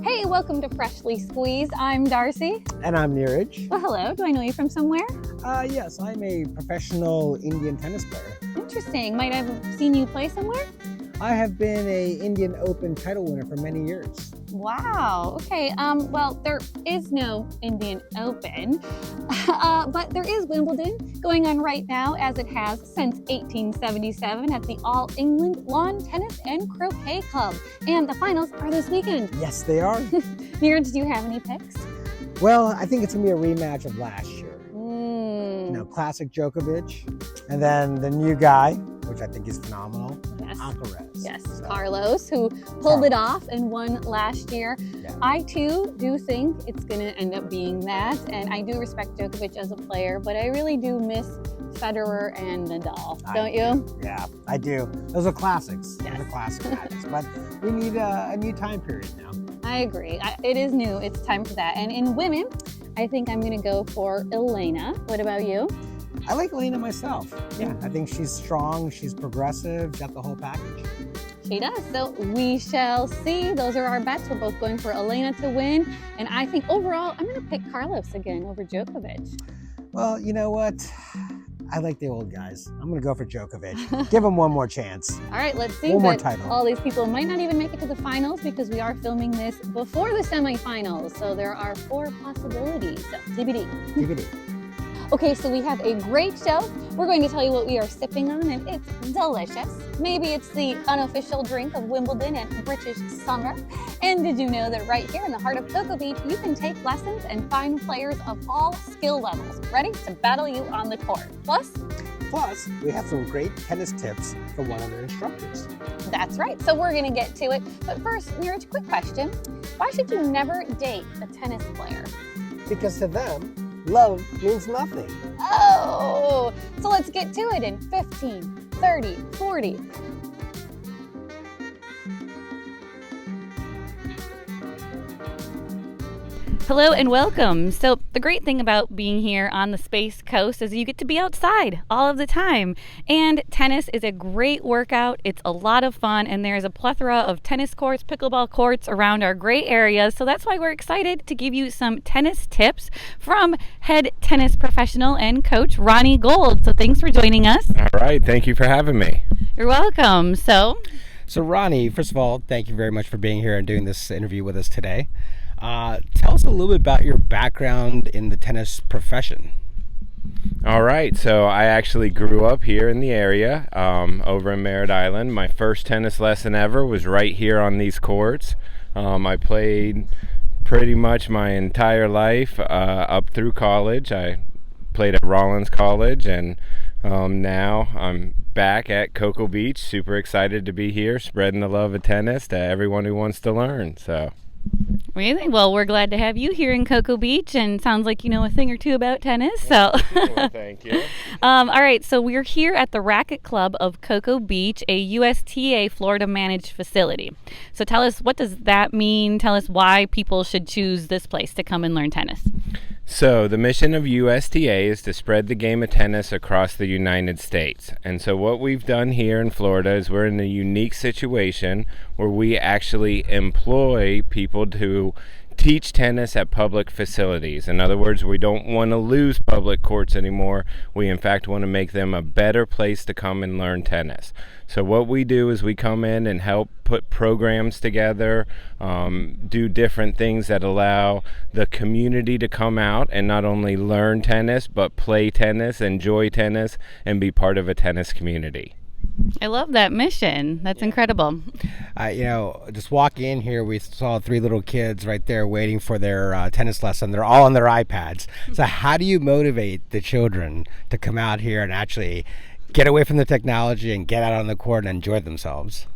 Hey, welcome to Freshly Squeezed. I'm Darcy. And I'm Neeraj. Well, hello. Do I know you from somewhere? Yes, I'm a professional Indian tennis player. Interesting. Might I have seen you play somewhere? I have been a Indian Open title winner for many years. Wow. Okay. Well, there is no Indian Open, but there is Wimbledon going on right now, as it has since 1877 at the All England Lawn Tennis and Croquet Club. And the finals are this weekend. Yes, they are. Neeraj, do you have any picks? Well, I think it's going to be a rematch of last year. You know, classic Djokovic, and then the new guy, which I think is phenomenal, Alcaraz. Yes, so. Carlos, who pulled it off and won last year. Yeah. I too do think it's going to end up being that, and I do respect Djokovic as a player, but I really do miss Federer and Nadal, don't you? Yeah, I do. Those are classics. Yes. Those are classic matches, but we need a new time period now. I agree. It is new. It's time for that. And in women, I think I'm going to go for Elena. What about you? I like Elena myself. Yeah, I think she's strong, she's progressive, got the whole package. She does. So we shall see. Those are our bets. We're both going for Elena to win. And I think overall, I'm going to pick Carlos again over Djokovic. Well, you know what? I like the old guys. I'm going to go for Djokovic. Give him one more chance. All right, let's see. One more title. All these people might not even make it to the finals because we are filming this before the semifinals. So there are 4 possibilities. So TBD. TBD. Okay, so we have a great show. We're going to tell you what we are sipping on, and it's delicious. Maybe it's the unofficial drink of Wimbledon and British summer. And did you know that right here in the heart of Cocoa Beach, you can take lessons and find players of all skill levels ready to battle you on the court. Plus, we have some great tennis tips from one of their instructors. That's right, so we're gonna get to it. But first, Neeraj, quick question. Why should you never date a tennis player? Because to them, love means nothing. Oh, so let's get to it in 15, 30, 40. Hello and welcome. So the great thing about being here on the Space Coast is you get to be outside all of the time. And tennis is a great workout. It's a lot of fun, and there's a plethora of tennis courts, pickleball courts around our great areas. So that's why we're excited to give you some tennis tips from head tennis professional and coach Ronny Gold. So thanks for joining us. All right. Thank you for having me. You're welcome. So Ronny, first of all, thank you very much for being here and doing this interview with us today. Tell us a little bit about your background in the tennis profession. All right, so I actually grew up here in the area, over in Merritt Island. My first tennis lesson ever was right here on these courts. I played pretty much my entire life up through college. I played at Rollins College, and now I'm back at Cocoa Beach. Super excited to be here, spreading the love of tennis to everyone who wants to learn. So. Amazing. Well, we're glad to have you here in Cocoa Beach, and sounds like you know a thing or two about tennis. So, thank you. All right. So we're here at the Racquet Club of Cocoa Beach, a USTA Florida managed facility. So tell us, what does that mean? Tell us why people should choose this place to come and learn tennis. So the mission of USTA is to spread the game of tennis across the United States. And so what we've done here in Florida is we're in a unique situation where we actually employ people to teach tennis at public facilities. In other words, we don't want to lose public courts anymore. We in fact want to make them a better place to come and learn tennis. So what we do is we come in and help put programs together, do different things that allow the community to come out and not only learn tennis, but play tennis, enjoy tennis, and be part of a tennis community. I love that mission. That's incredible. Just walking in here, we saw 3 little kids right there waiting for their tennis lesson. They're all on their iPads. So how do you motivate the children to come out here and actually get away from the technology and get out on the court and enjoy themselves?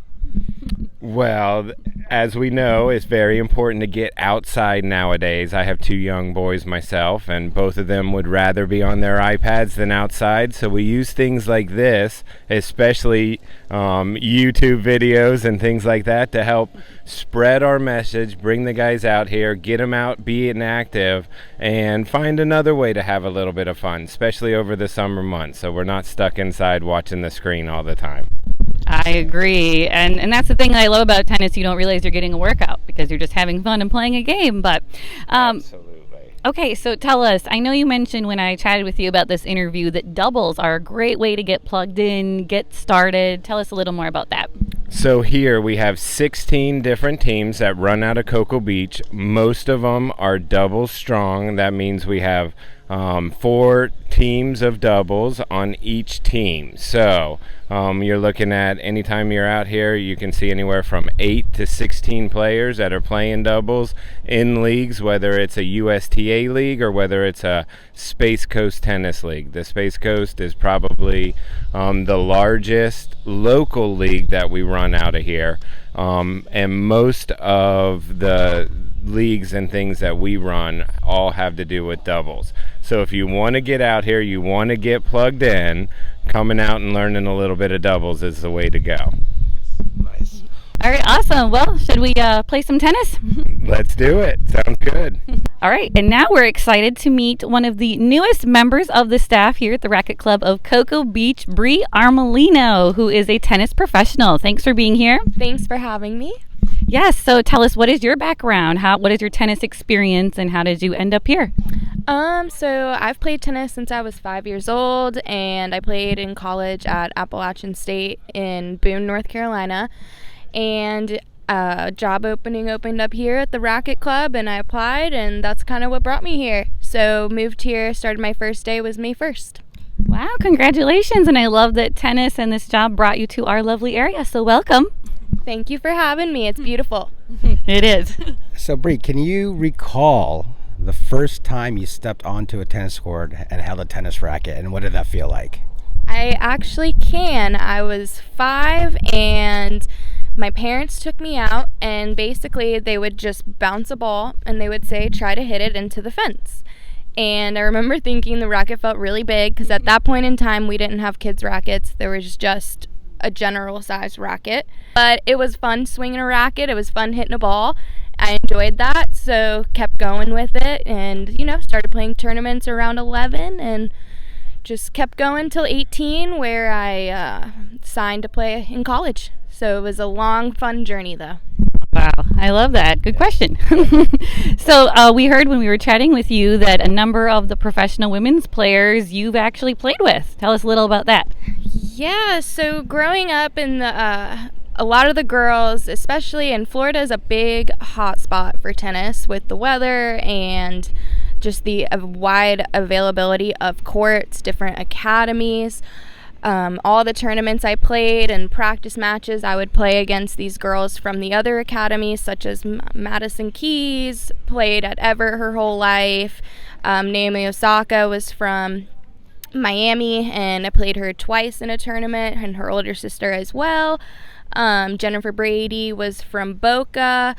Well, as we know, it's very important to get outside nowadays. I have 2 young boys myself, and both of them would rather be on their iPads than outside. So we use things like this, especially YouTube videos and things like that, to help spread our message, bring the guys out here, get them out, being active, and find another way to have a little bit of fun, especially over the summer months, so we're not stuck inside watching the screen all the time. I agree. And that's the thing that I love about tennis. You don't realize you're getting a workout because you're just having fun and playing a game. But Absolutely. okay, so tell us, I know you mentioned when I chatted with you about this interview that doubles are a great way to get plugged in, get started. Tell us a little more about that. So here we have 16 different teams that run out of Cocoa Beach. Most of them are double strong. That means we have 4 teams of doubles on each team. So you're looking at, anytime you're out here, you can see anywhere from 8 to 16 players that are playing doubles in leagues, whether it's a USTA league or whether it's a Space Coast Tennis League. The Space Coast is probably the largest local league that we run out of here. And most of the leagues and things that we run all have to do with doubles. So if you want to get out here, you want to get plugged in, coming out and learning a little bit of doubles is the way to go. Nice. All right, awesome. Well, should we play some tennis? Let's do it. Sounds good. All right, and now we're excited to meet one of the newest members of the staff here at the Racquet Club of Cocoa Beach, Bri Armelino, who is a tennis professional. Thanks for being here. Thanks for having me. Yes, so tell us, what is your background? What is your tennis experience, and how did you end up here? So I've played tennis since I was 5 years old, and I played in college at Appalachian State in Boone, North Carolina. And a job opening opened up here at the Racquet Club, and I applied, and that's kind of what brought me here. So moved here, started my first day was May 1st. Wow, congratulations. And I love that tennis and this job brought you to our lovely area, so welcome. Thank you for having me. It's beautiful. It is. So, Bri, can you recall the first time you stepped onto a tennis court and held a tennis racket, and what did that feel like? I actually can. I was 5, and my parents took me out, and basically they would just bounce a ball and they would say, try to hit it into the fence. And I remember thinking the racket felt really big, because at that point in time we didn't have kids rackets. There was just a general size racket, but it was fun swinging a racket. It was fun hitting a ball. I enjoyed that, so kept going with it, and started playing tournaments around 11 and just kept going till 18, where I signed to play in college. So it was a long, fun journey, though. Wow, I love that. Good question. So we heard when we were chatting with you that a number of the professional women's players you've actually played with. Tell us a little about that. Yeah, so growing up in the a lot of the girls, especially in Florida, is a big hot spot for tennis with the weather and just the wide availability of courts, different academies. All the tournaments I played and practice matches, I would play against these girls from the other academies, such as Madison Keys, played at Everett her whole life. Naomi Osaka was from Miami, and I played her twice in a tournament, and her older sister as well. Jennifer Brady was from Boca,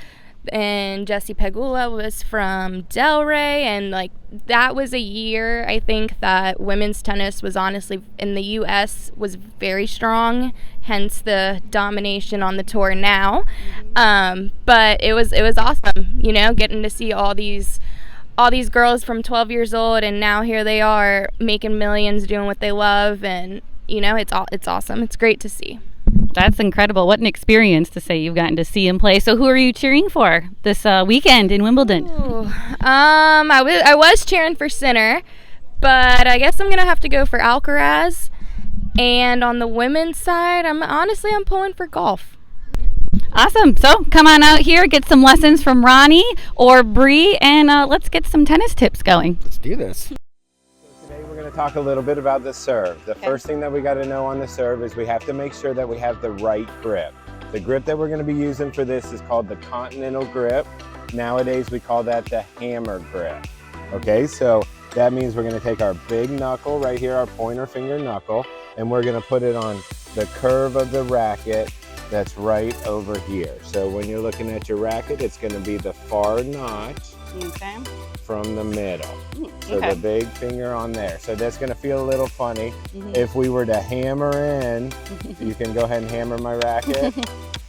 and Jessie Pegula was from Delray, and that was a year, I think, that women's tennis was honestly in the U.S. was very strong, hence the domination on the tour now. But it was awesome, getting to see all these girls from 12 years old, and now here they are making millions, doing what they love, and it's awesome. It's great to see. That's incredible. What an experience to say you've gotten to see him play. So who are you cheering for this weekend in Wimbledon? Ooh. I was cheering for Sinner, but I guess I'm going to have to go for Alcaraz. And on the women's side, I'm pulling for golf. Awesome. So come on out here, get some lessons from Ronny or Bri, and let's get some tennis tips going. Let's do this. Today we're going to talk a little bit about the serve. The first thing that we got to know on the serve is we have to make sure that we have the right grip. The grip that we're going to be using for this is called the continental grip. Nowadays we call that the hammer grip. Okay, so that means we're going to take our big knuckle right here, our pointer finger knuckle, and we're going to put it on the curve of the racket that's right over here. So when you're looking at your racket, it's going to be the far notch from the middle. So the big finger on there. So that's going to feel a little funny. If we were to hammer in, you can go ahead and hammer my racket,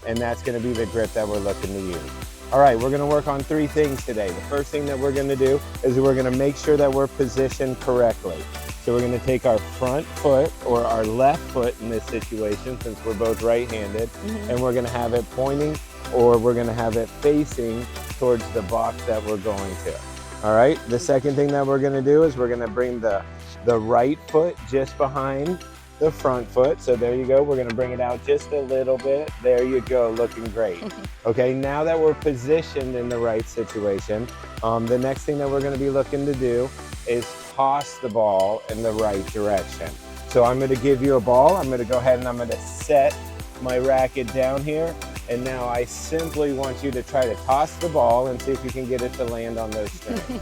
and that's going to be the grip that we're looking to use. All right, we're going to work on 3 things today. The first thing that we're going to do is we're going to make sure that we're positioned correctly. So we're going to take our front foot, or our left foot in this situation, since we're both right-handed, and we're going to have it pointing or we're going to have it facing towards the box that we're going to. All right, the second thing that we're going to do is we're going to bring the right foot just behind the front foot. So there you go. We're going to bring it out just a little bit. There you go, looking great. Okay, now that we're positioned in the right situation, the next thing that we're going to be looking to do is toss the ball in the right direction. So I'm going to give you a ball. I'm going to go ahead and I'm going to set my racket down here. And now I simply want you to try to toss the ball and see if you can get it to land on those strings.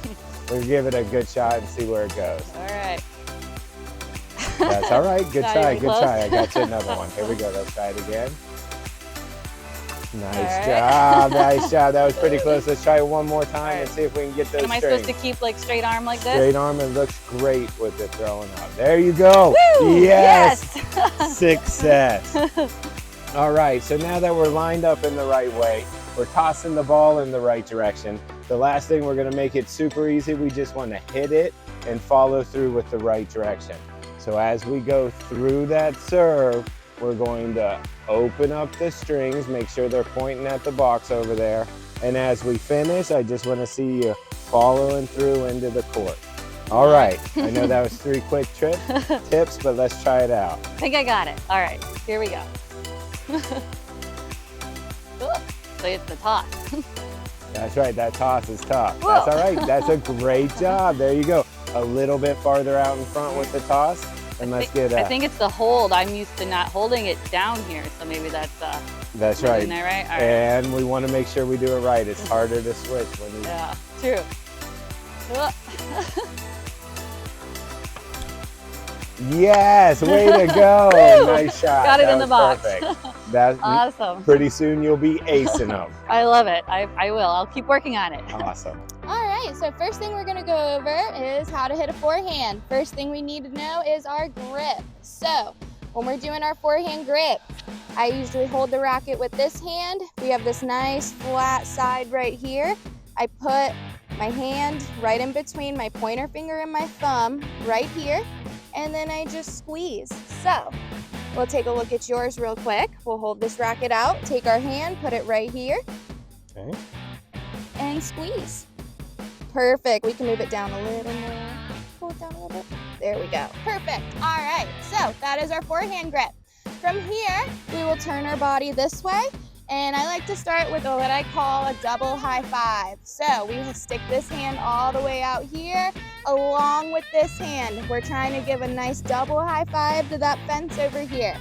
We'll give it a good shot and see where it goes. All right. That's all right. Good try. Good close. try. I got you another one. Here we go. Let's try it again. Nice All job. Nice job. That was pretty close. Let's try it one more time and see if we can get those Am I strings. supposed to keep like straight arm like this? Straight arm, and looks great with it throwing up. There you go. Woo! Yes. Yes. Success. All right. So now that we're lined up in the right way, we're tossing the ball in the right direction. The last thing, we're going to make it super easy. We just want to hit it and follow through with the right direction. So as we go through that serve, we're going to open up the strings, make sure they're pointing at the box over there. And as we finish, I just want to see you following through into the court. All right, I know that was 3 quick tips, but let's try it out. I think I got it. All right, here we go. So it's the toss. That's right, that toss is tough. Whoa. That's all right, that's a great job. There you go. A little bit farther out in front with the toss, and let's get I think it's the hold. I'm used to not holding it down here, so maybe that's right. in there, right? All right. And we want to make sure we do it right. It's harder to switch when you... Yeah, true. Yes, way to go. Nice shot. Got it That in the was box. Perfect. That's Awesome. Pretty soon you'll be acing them. I love it. I will. I'll keep working on it. Awesome. All right, so first thing we're gonna go over is how to hit a forehand. First thing we need to know is our grip. So when we're doing our forehand grip, I usually hold the racket with this hand. We have this nice flat side right here. I put my hand right in between my pointer finger and my thumb right here, and then I just squeeze. So we'll take a look at yours real quick. We'll hold this racket out, take our hand, put it right here, Okay. and squeeze. Perfect. We can move it down a little more. Pull it down a little bit. There we go. Perfect. All right. So that is our forehand grip. From here, we will turn our body this way. And I like to start with what I call a double high five. So we stick this hand all the way out here along with this hand. We're trying to give a nice double high five to that fence over here.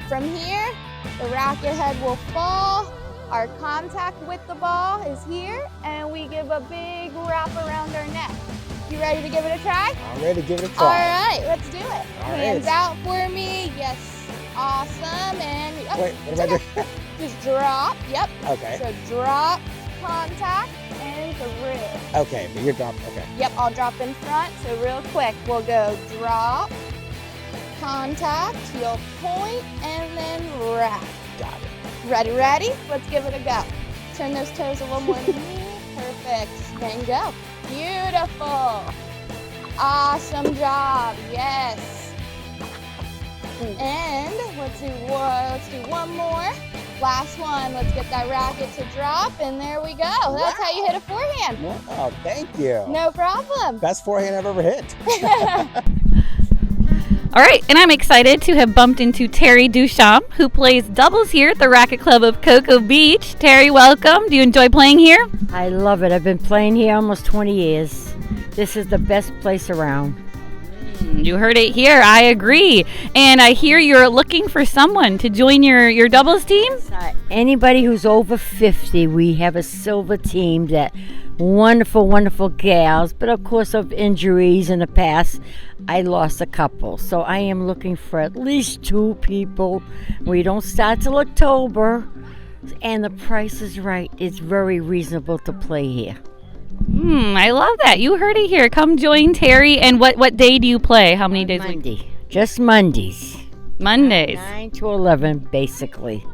From here, the racket head will fall. Our contact with the ball is here, and we give a big wrap around our neck. You ready to give it a try? I'm ready to give it a All try. right, let's do it. All Hands right. out for me. Yes, awesome. And Wait, what am I doing? just drop. Yep. Okay. So drop, contact, and through. Okay, but you're dropping. Okay. Yep, I'll drop in front. So real quick, we'll go drop, contact, you'll point, and then wrap. Got it. Ready? Let's give it a go. Turn those toes a little more to me. Perfect. And go. Beautiful. Awesome job. Yes. And let's do one more. Last one. Let's get that racket to drop, and there we go. That's how you hit a forehand. Oh, thank you. No problem. Best forehand I've ever hit. All right, and I'm excited to have bumped into Terry Duchamp, who plays doubles here at the Racquet Club of Cocoa Beach. Terry, welcome. Do you enjoy playing here? I love it. I've been playing here almost 20 years. This is the best place around. You heard it here. I agree. And I hear you're looking for someone to join your doubles team? Anybody who's over 50, we have a silver team that wonderful, wonderful gals. But of course, of injuries in the past, I lost a couple. So I am looking for at least 2 people. We don't start till October. And the price is right. It's very reasonable to play here. I love that. You heard it here. Come join Terry. And what day do you play? How many days a week? Monday. Just Mondays. Mondays. 9 to 11, basically.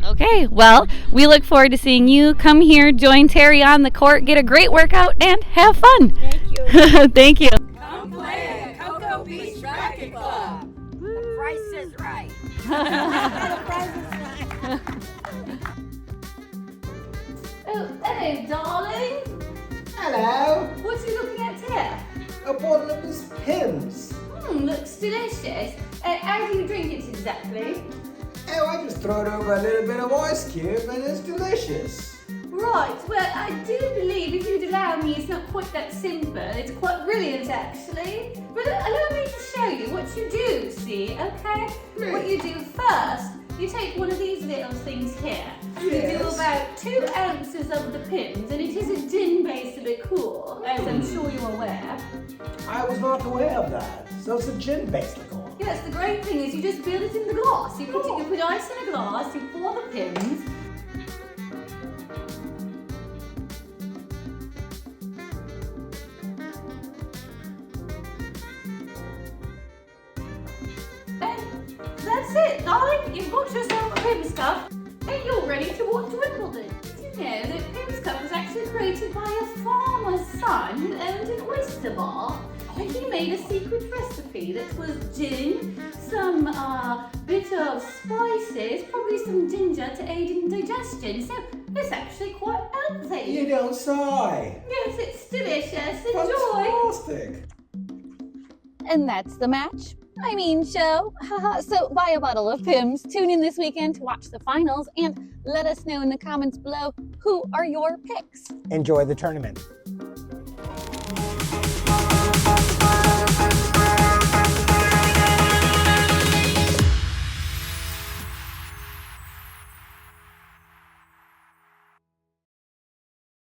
Okay, well, we look forward to seeing you. Come here, join Terry on the court, get a great workout, and have fun. Thank you. Thank you. Come play at Cocoa Beach Racquet Club. The price is right. The price is right. Oh, hello, darling. Hello. What are you looking at here? A bottle of Miss Pimm's. Looks delicious. How do you drink it exactly? Oh, I just throw it over a little bit of ice cube and it's delicious. Right, well, I do believe, if you'd allow me, it's not quite that simple. It's quite brilliant, actually. But allow me to show you what you do, see, okay? What you do first, you take one of these little things here. You do about 2 ounces of the Pimm's, and it is a gin-based liqueur, as I'm sure you're aware. I was not aware of that. So it's a gin-based liqueur. Yes, the great thing is you just build it in the glass. You put ice in a glass, you pour the Pimm's. That's it, darling. You've got yourself a Pimm's cup and you're ready to watch Wimbledon. Did you know that Pimm's cup was actually created by a farmer's son who owned an oyster bar? And he made a secret recipe that was gin, some bit of spices, probably some ginger to aid in digestion. So it's actually quite healthy. You don't say. Yes, it's delicious. Enjoy. Fantastic. And that's the match. I mean, show. So buy a bottle of Pimm's, tune in this weekend to watch the finals, and let us know in the comments below who are your picks. Enjoy the tournament.